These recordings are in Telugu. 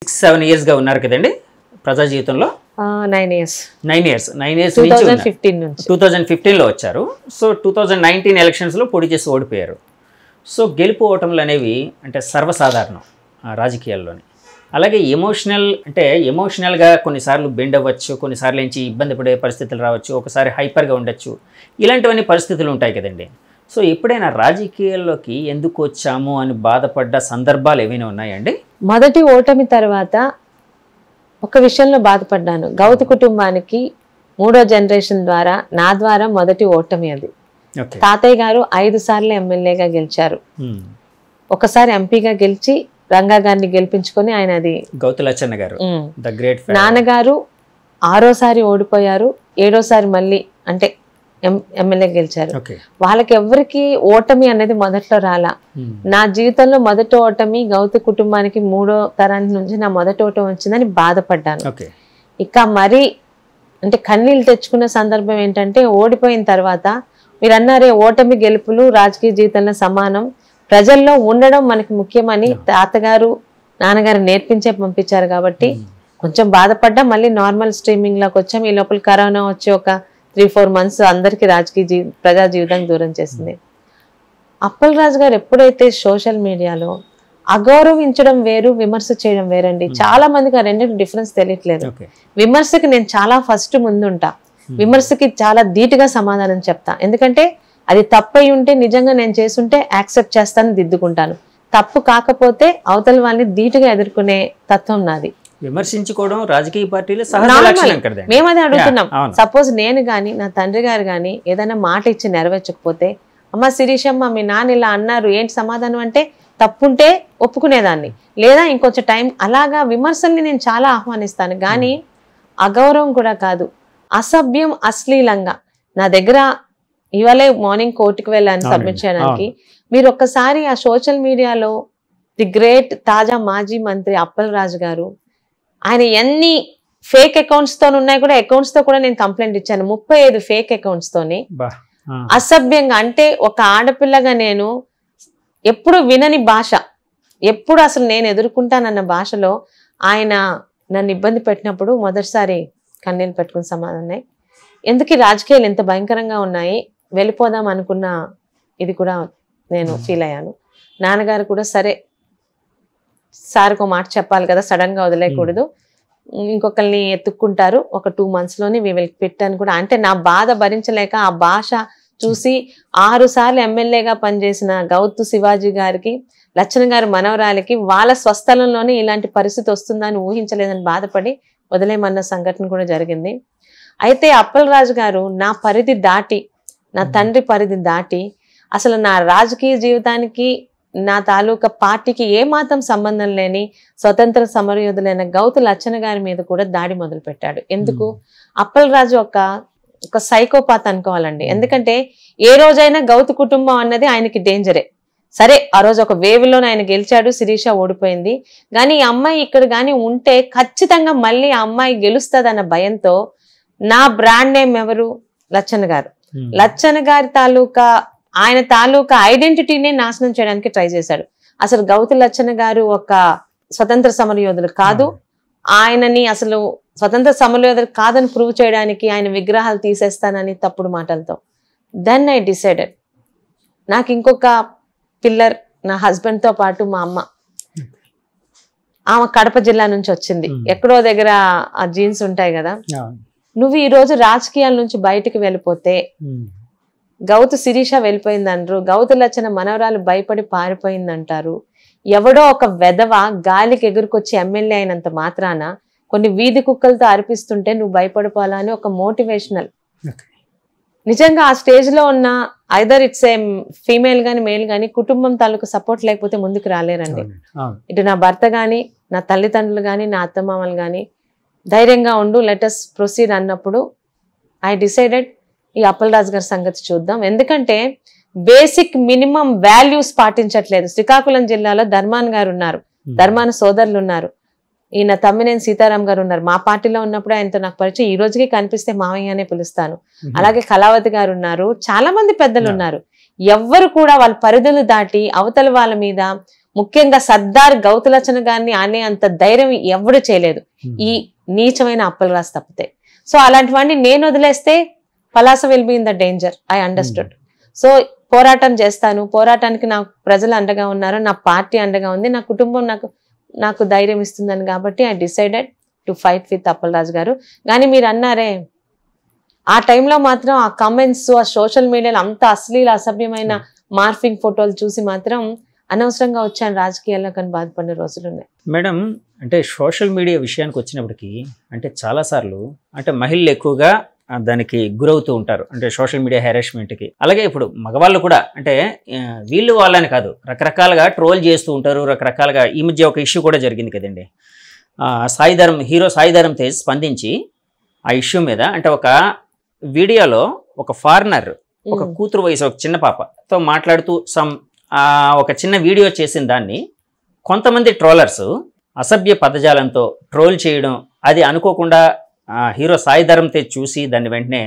6-7 years గా ఉన్నారు కదండి ప్రజా జీవితంలో. 9 years 2015 నుంచి 2015 లో వచ్చారు. సో 2019 ఎలక్షన్స్ లో పోటీ చేసి ఓడిపోయారు. సో గెలుపు ఓటములు అనేవి అంటే సర్వసాధారణం రాజకీయాల్లోని. అలాగే ఎమోషనల్గా కొన్నిసార్లు బెండ్ అవ్వచ్చు, కొన్నిసార్లు నుంచి ఇబ్బంది పడే పరిస్థితులు రావచ్చు, ఒకసారి హైపర్గా ఉండొచ్చు, ఇలాంటివన్నీ పరిస్థితులు ఉంటాయి కదండి. సో ఎప్పుడైనా రాజకీయాల్లోకి ఎందుకు వచ్చాము అని బాధపడ్డ సందర్భాలు ఏమైనా ఉన్నాయండి? మొదటి ఓటమి తర్వాత ఒక విషయంలో బాధపడ్డాను. గౌతు కుటుంబానికి 3వ జనరేషన్ ద్వారా నా ద్వారా మొదటి ఓటమి అది. తాతయ్య గారు 5 సార్లు ఎమ్మెల్యేగా గెలిచారు. ఒకసారి ఎంపీగా గెలిచి రంగా గారిని గెలిపించుకొని ఆయన అది గౌతు లచ్చన్న గారు ద గ్రేట్. నాన్నగారు 6వసారి ఓడిపోయారు, 7వసారి మళ్ళీ అంటే ఎమ్మెల్యే గెలిచారు. వాళ్ళకి ఎవరికి ఓటమి అనేది మొదట్లో రాలా. నా జీవితంలో మొదటి ఓటమి గౌతు కుటుంబానికి 3వ తరానికి నుంచి నా మొదటి ఓటమి వచ్చిందని బాధపడ్డాను. ఇక మరి అంటే కన్నీళ్ళు తెచ్చుకున్న సందర్భం ఏంటంటే ఓడిపోయిన తర్వాత మీరు అన్నారే ఓటమి గెలుపులు రాజకీయ జీవితంలో సమానం, ప్రజల్లో ఉండడం మనకి ముఖ్యమని తాతగారు నాన్నగారు నేర్పించే పంపించారు కాబట్టి కొంచెం బాధపడ్డా. మళ్ళీ నార్మల్ స్ట్రీమింగ్ లోకి వచ్చాం. ఈ లోపల కరోనా వచ్చి ఒక 3-4 months అందరికి రాజకీయ ప్రజా జీవితానికి దూరం చేసింది. అప్పలరాజు గారు ఎప్పుడైతే సోషల్ మీడియాలో అగౌరవించడం వేరు, విమర్శ చేయడం వేరండి. చాలా మందికి ఆ రెండింటి డిఫరెన్స్ తెలియట్లేదు. విమర్శకి నేను చాలా ఫస్ట్ ముందుంటా, విమర్శకి చాలా ధీటుగా సమాధానం చెప్తా. ఎందుకంటే అది తప్పై ఉంటే నిజంగా నేను చేస్తుంటే యాక్సెప్ట్ చేస్తాను, దిద్దుకుంటాను. తప్పు కాకపోతే అవతల వాళ్ళని ధీటుగా ఎదుర్కొనే తత్వం నాది. విమర్శించుకోవడం రాజకీయ పార్టీలు మేము అదే అడుగుతున్నాం. సపోజ్ నేను గాని నా తండ్రి గారు గాని ఏదైనా మాట ఇచ్చి నెరవేర్చకపోతే, అమ్మ శిరీషమ్మ మీ నాన్న ఇలా అన్నారు ఏంటి సమాధానం అంటే తప్పుంటే ఒప్పుకునేదాన్ని, లేదా ఇంకొంచెం టైం. అలాగా విమర్శల్ని నేను చాలా ఆహ్వానిస్తాను, కానీ అగౌరవం కూడా కాదు, అసభ్యం అశ్లీలంగా. నా దగ్గర ఇవాళ మార్నింగ్ కోర్టుకు వెళ్ళాను సబ్మిట్ చేయడానికి. మీరు ఒక్కసారి ఆ సోషల్ మీడియాలో ది గ్రేట్ తాజా మాజీ మంత్రి అప్పలరాజు గారు ఆయన ఎన్ని ఫేక్ అకౌంట్స్ తో ఉన్నాయి కూడా, అకౌంట్స్ తో కూడా నేను కంప్లైంట్ ఇచ్చాను. 35 ఫేక్ అకౌంట్స్ తోని అసభ్యంగా. అంటే ఒక ఆడపిల్లగా నేను ఎప్పుడు వినని భాష, ఎప్పుడు అసలు నేను ఎదుర్కొంటానన్న భాషలో ఆయన నన్ను ఇబ్బంది పెట్టినప్పుడు మొదటిసారి కన్నీళ్ళు పెట్టుకుని సమాధానం. ఎందుకు ఈ రాజకీయాలు ఎంత భయంకరంగా ఉన్నాయి, వెళ్ళిపోదాం అనుకున్న ఇది కూడా నేను ఫీల్ అయ్యాను. నాన్నగారు కూడా సరే సార్కి ఒక మాట చెప్పాలి కదా, సడన్ గా వదిలేయకూడదు, ఇంకొకరిని ఎత్తుక్కుంటారు, ఒక 2 months లోనే పెట్టాను కూడా. అంటే నా బాధ భరించలేక ఆ భాష చూసి 6 సార్లు ఎమ్మెల్యేగా పనిచేసిన గౌతు శివాజీ గారికి, లచ్చన గారి మనవరాలికి వాళ్ళ స్వస్థలంలోనే ఇలాంటి పరిస్థితి వస్తుందని ఊహించలేదని బాధపడి వదిలేయమన్న సంఘటన కూడా జరిగింది. అయితే అప్పలరాజు గారు నా పరిధి దాటి, నా తండ్రి పరిధి దాటి అసలు నా రాజకీయ జీవితానికి నా తాలూకా పార్టీకి ఏమాత్రం సంబంధం లేని స్వతంత్ర సమరయోధులైన గౌతు లచ్చన గారి మీద కూడా దాడి మొదలు పెట్టాడు. ఎందుకు? అప్పలరాజు ఒక సైకోపాత్ అనుకోవాలండి. ఎందుకంటే ఏ రోజైనా గౌతు కుటుంబం అన్నది ఆయనకి డేంజరే. సరే ఆ రోజు ఒక వేవ్లోనే ఆయన గెలిచాడు, శిరీష ఓడిపోయింది. కానీ ఈ అమ్మాయి ఇక్కడ కానీ ఉంటే ఖచ్చితంగా మళ్ళీ ఆ అమ్మాయి గెలుస్తుంది అన్న భయంతో నా బ్రాండ్ నేమ్ ఎవరు? లచ్చన గారు. లచ్చన గారి తాలూకా ఆయన తాలూకా ఐడెంటిటీనే నాశనం చేయడానికి ట్రై చేశాడు. అసలు గౌతు లచ్చన గారు ఒక స్వతంత్ర సమరయోధులు కాదు, ఆయనని అసలు స్వతంత్ర సమరయోధులు కాదని ప్రూవ్ చేయడానికి ఆయన విగ్రహాలు తీసేస్తానని తప్పుడు మాటలతో. దెన్ ఐ డిసైడెడ్, నాకు ఇంకొక పిల్లర్ నా హస్బెండ్ తో పాటు మా అమ్మ, ఆమె కడప జిల్లా నుంచి వచ్చింది. ఎక్కడో దగ్గర ఆ జీన్స్ ఉంటాయి కదా. నువ్వు ఈ రోజు రాజకీయాల నుంచి బయటికి వెళ్ళిపోతే గౌతు శిరీష వెళ్ళిపోయిందంటారు, గౌతు లచ్చన మనవరాలు భయపడి పారిపోయిందంటారు. ఎవడో ఒక వెధవ గాలికి ఎగురుకొచ్చి ఎమ్మెల్యే అయినంత మాత్రాన కొన్ని వీధి కుక్కలతో అర్పిస్తుంటే నువ్వు భయపడిపోవాలా అని ఒక మోటివేషనల్. నిజంగా ఆ స్టేజ్ లో ఉన్న ఐదర్ ఇట్స్ ఏ ఫీమేల్ గాని మేల్ గాని కుటుంబం తాలూకు సపోర్ట్ లేకపోతే ముందుకు రాలేరండి. ఇటు నా భర్త గాని, నా తల్లిదండ్రులు గాని, నా అత్తమామలు గాని ధైర్యంగా ఉండు, లెటస్ ప్రొసీడ్ అన్నప్పుడు ఐ డిసైడెడ్ ఈ అప్పలరాజు గారి సంగతి చూద్దాం. ఎందుకంటే బేసిక్ మినిమం వాల్యూస్ పాటించట్లేదు. శ్రీకాకుళం జిల్లాలో ధర్మాన్ గారు ఉన్నారు, ధర్మాన సోదరులు ఉన్నారు, ఈయన తమ్మినేని సీతారాం గారు ఉన్నారు. మా పార్టీలో ఉన్నప్పుడు ఆయనతో నాకు పరిచయం, ఈ రోజుకి కనిపిస్తే మావయ్య అనే పిలుస్తాను. అలాగే కళావతి గారు ఉన్నారు, చాలా మంది పెద్దలు ఉన్నారు. ఎవ్వరు కూడా వాళ్ళ పరిధులు దాటి అవతల వాళ్ళ మీద ముఖ్యంగా సర్దార్ గౌతులచ్చన గారిని అనే అంత ధైర్యం ఎవరు చేయలేదు ఈ నీచమైన అప్పలరాజు తప్పితే. సో అలాంటివన్నీ నేను వదిలేస్తే Palasa will be in the danger. I understood. So పోరాటం చేస్తాను, పోరాటానికి నాకు ప్రజలు అండగా ఉన్నారు, నా పార్టీ అండగా ఉంది, నా కుటుంబం నాకు ధైర్యం ఇస్తుందని కాబట్టి I decided to fight with Appalaraju గారు. కానీ మీరు అన్నారే ఆ టైంలో మాత్రం ఆ కమెంట్స్, ఆ సోషల్ మీడియాలో అంత అశ్లీల అసభ్యమైన మార్ఫింగ్ ఫోటోలు చూసి మాత్రం అనవసరంగా వచ్చాను రాజకీయాల్లో కానీ బాధపడిన రోజులు ఉన్నాయి. మేడం, అంటే సోషల్ మీడియా విషయానికి వచ్చినప్పటికీ అంటే చాలాసార్లు అంటే మహిళలు ఎక్కువగా దానికి గురవుతూ ఉంటారు, అంటే సోషల్ మీడియా హెరాస్మెంట్కి. అలాగే ఇప్పుడు మగవాళ్ళు కూడా అంటే వీళ్ళు వాళ్ళని కాదు, రకరకాలుగా ట్రోల్ చేస్తూ ఉంటారు, రకరకాలుగా. ఈ మధ్య ఒక ఇష్యూ కూడా జరిగింది కదండి, హీరో సాయిధరం తేజ్ స్పందించి ఆ ఇష్యూ మీద అంటే ఒక వీడియోలో ఒక ఫారినర్ ఒక కూతురు వయసు ఒక చిన్న పాపతో మాట్లాడుతూ ఒక చిన్న వీడియో చేసిన దాన్ని కొంతమంది ట్రోలర్స్ అసభ్య పదజాలంతో ట్రోల్ చేయడం, అది అనుకోకుండా హీరో సాయిధరం తేజ్ చూసి దాన్ని వెంటనే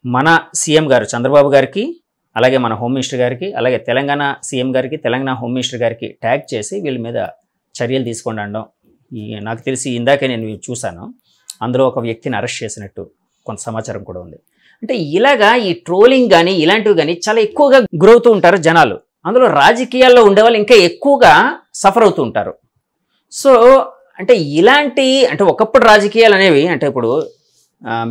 మన సీఎం గారు చంద్రబాబు గారికి, అలాగే మన హోమ్ మినిస్టర్ గారికి, అలాగే తెలంగాణ సీఎం గారికి, తెలంగాణ హోమ్ మినిస్టర్ గారికి ట్యాగ్ చేసి వీళ్ళ మీద చర్యలు తీసుకోండి అనడం. నాకు తెలిసి ఇందాకే నేను చూశాను, అందులో ఒక వ్యక్తిని అరెస్ట్ చేసినట్టు కొంత సమాచారం కూడా ఉంది. అంటే ఇలాగా ఈ ట్రోలింగ్ కానీ ఇలాంటివి కానీ చాలా ఎక్కువగా గురవుతూ ఉంటారు జనాలు. అందులో రాజకీయాల్లో ఉండేవాళ్ళు ఇంకా ఎక్కువగా సఫర్ అవుతూ ఉంటారు. సో అంటే ఇలాంటి అంటే ఒకప్పుడు రాజకీయాలు అనేవి అంటే ఇప్పుడు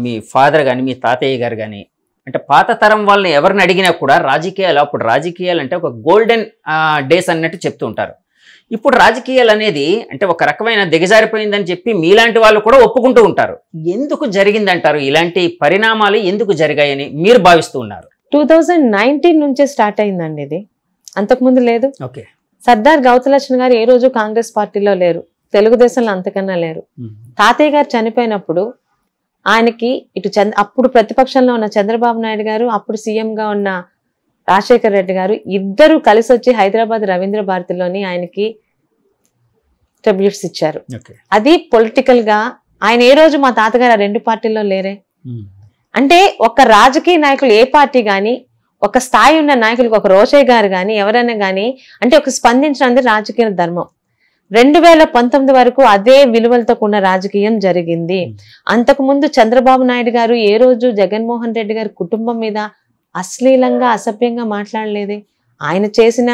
మీ ఫాదర్ కానీ మీ తాతయ్య గారు కానీ అంటే పాత తరం వాళ్ళని ఎవరిని అడిగినా కూడా అప్పుడు రాజకీయాలు అంటే ఒక గోల్డెన్ డేస్ అన్నట్టు చెప్తూ ఉంటారు. ఇప్పుడు రాజకీయాలు అనేది అంటే ఒక రకమైన దిగజారిపోయిందని చెప్పి మీలాంటి వాళ్ళు కూడా ఒప్పుకుంటూ ఉంటారు. ఎందుకు జరిగిందంటారు? ఇలాంటి పరిణామాలు ఎందుకు జరిగాయని మీరు భావిస్తూ ఉన్నారు? 2019 నుంచే స్టార్ట్ అయిందండి ఇది, అంతకుముందు లేదు. ఓకే. సర్దార్ గౌతులచ్చన గారు ఏ రోజు కాంగ్రెస్ పార్టీలో లేరు, తెలుగుదేశంలో అంతకన్నా లేరు. తాతయ్య గారు చనిపోయినప్పుడు ఆయనకి ఇటు అప్పుడు ప్రతిపక్షంలో ఉన్న చంద్రబాబు నాయుడు గారు, అప్పుడు సీఎంగా ఉన్న రాజశేఖర రెడ్డి గారు ఇద్దరు కలిసి వచ్చి హైదరాబాద్ రవీంద్ర భారతిలోని ఆయనకి ట్రిబ్యూట్స్ ఇచ్చారు. అది పొలిటికల్ గా ఆయన ఏ రోజు మా తాతగారు ఆ రెండు పార్టీల్లో లేరే. అంటే ఒక రాజకీయ నాయకులు ఏ పార్టీ గాని ఒక స్థాయి ఉన్న నాయకులకు ఒక రోషయ్య గారు కానీ ఎవరైనా కానీ అంటే ఒక స్పందించడం రాజకీయ ధర్మం. 2019 వరకు అదే విలువలతో కూడిన రాజకీయం జరిగింది. అంతకుముందు చంద్రబాబు నాయుడు గారు ఏ రోజు జగన్మోహన్ రెడ్డి గారి కుటుంబం మీద అశ్లీలంగా అసభ్యంగా మాట్లాడలేదే. ఆయన చేసిన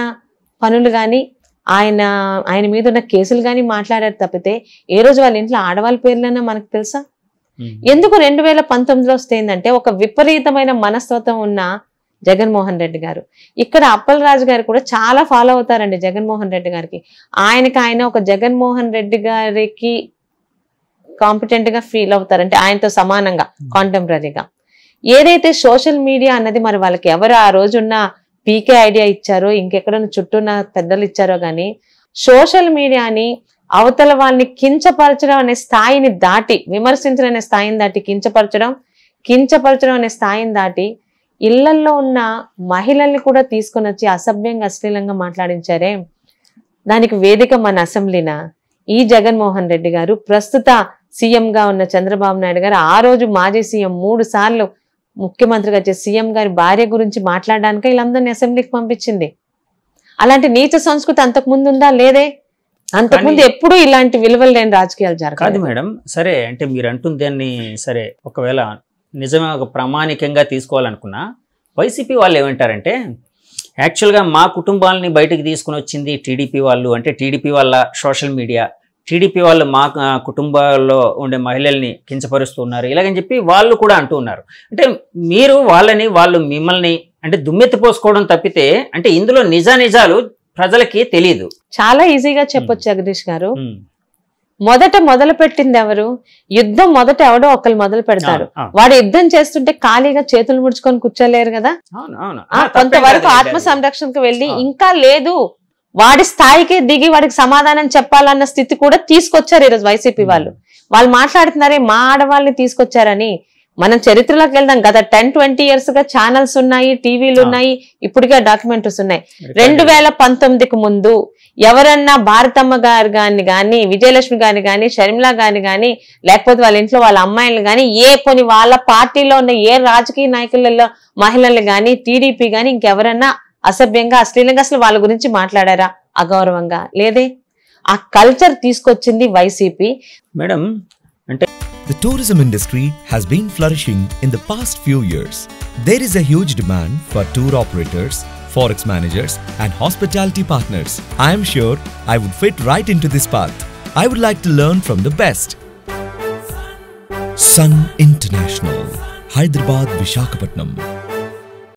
పనులు కానీ ఆయన మీద ఉన్న కేసులు కానీ మాట్లాడారు తప్పితే ఏ రోజు వాళ్ళ ఇంట్లో ఆడవాళ్ళ పేర్లైనా మనకు తెలుసా? ఎందుకు 2019లో వస్తేందంటే ఒక విపరీతమైన మనస్తత్వం ఉన్న జగన్మోహన్ రెడ్డి గారు, ఇక్కడ అప్పలరాజు గారు కూడా చాలా ఫాలో అవుతారండి జగన్మోహన్ రెడ్డి గారికి. ఆయన ఒక జగన్మోహన్ రెడ్డి గారికి కాంపిటెంట్ గా ఫీల్ అవుతారంటే ఆయనతో సమానంగా కాంటెంపరీగా. ఏదైతే సోషల్ మీడియా అన్నది మరి వాళ్ళకి ఎవరు ఆ రోజున్న పీకే ఐడియా ఇచ్చారో ఇంకెక్కడన్నా చుట్టూన్న పెద్దలు ఇచ్చారో కానీ సోషల్ మీడియాని అవతల వాళ్ళని కించపరచడం అనే స్థాయిని దాటి, విమర్శించడం అనే స్థాయిని దాటి కించపరచడం అనే స్థాయిని దాటి ఇళ్లల్లో ఉన్న మహిళల్ని కూడా తీసుకొని వచ్చి అసభ్యంగా అశ్లీలంగా మాట్లాడించారే. దానికి వేదిక మన అసెంబ్లీనా? ఈ జగన్మోహన్ రెడ్డి గారు, ప్రస్తుత సీఎంగా ఉన్న చంద్రబాబు నాయుడు గారు, ఆ రోజు మాజీ సీఎం 3 సార్లు ముఖ్యమంత్రిగా చేసి సీఎం గారి భార్య గురించి మాట్లాడడానికి వీళ్ళందరినీ అసెంబ్లీకి పంపించింది. అలాంటి నీచ సంస్కృతి అంతకుముందు ఉందా? లేదే. అంతకుముందు ఎప్పుడు ఇలాంటి విలువలు లేని రాజకీయాలు జరగదు మేడం. సరే, అంటే మీరు అంటుంది దాన్ని సరే, ఒకవేళ నిజమే ఒక ప్రామాణికంగా తీసుకోవాలనుకున్నా వైసీపీ వాళ్ళు ఏమంటారంటే యాక్చువల్గా మా కుటుంబాలని బయటకు తీసుకుని వచ్చింది టీడీపీ వాళ్ళు, అంటే టీడీపీ వాళ్ళ సోషల్ మీడియా, టీడీపీ వాళ్ళు మా కుటుంబాల్లో ఉండే మహిళల్ని కించపరుస్తున్నారు ఇలాగని చెప్పి వాళ్ళు కూడా అంటూ ఉన్నారు. అంటే మీరు వాళ్ళు మిమ్మల్ని అంటే దుమ్మెత్తిపోసుకోవడం తప్పితే అంటే ఇందులో నిజాలు ప్రజలకి తెలియదు. చాలా ఈజీగా చెప్పొచ్చు జగదీష్ గారు. మొదలు పెట్టింది ఎవరు? యుద్ధం మొదట ఎవడో ఒకరు మొదలు పెడతారు. వాడు యుద్ధం చేస్తుంటే ఖాళీగా చేతులు ముడుచుకొని కూర్చోలేరు కదా. కొంతవరకు ఆత్మ సంరక్షణకు వెళ్ళి ఇంకా లేదు వాడి స్థాయికి దిగి వాడికి సమాధానం చెప్పాలన్న స్థితి కూడా తీసుకొచ్చారు ఈరోజు వైసీపీ వాళ్ళు. వాళ్ళు మాట్లాడుతున్నారే మా ఆడవాళ్ళని తీసుకొచ్చారని. మనం చరిత్రలోకి వెళ్దాం. గత 10-20 years గా ఛానల్స్ ఉన్నాయి, టీవీలు ఉన్నాయి, ఇప్పటికే డాక్యుమెంటరీస్ ఉన్నాయి. 2019కి ముందు ఎవరన్నా భారతమ్మ గారు గాని విజయలక్ష్మి గారిని గాని షర్మిల గారిని గాని లేకపోతే వాళ్ళ ఇంట్లో వాళ్ళ అమ్మాయిలు గాని కొన్ని వాళ్ళ పార్టీలో ఉన్న ఏ రాజకీయ నాయకులలో మహిళలు గాని టీడీపీ గాని ఇంకెవరన్నా అసభ్యంగా అశ్లీలంగా అసలు వాళ్ళ గురించి మాట్లాడారా? అగౌరవంగా లేదే. ఆ కల్చర్ తీసుకొచ్చింది వైసీపీ. మేడం అంటే The tourism industry has been flourishing in the past few years. There is a huge demand for tour operators, forex managers and hospitality partners. I am sure I would fit right into this path. I would like to learn from the best. Sun International, Hyderabad, Visakhapatnam.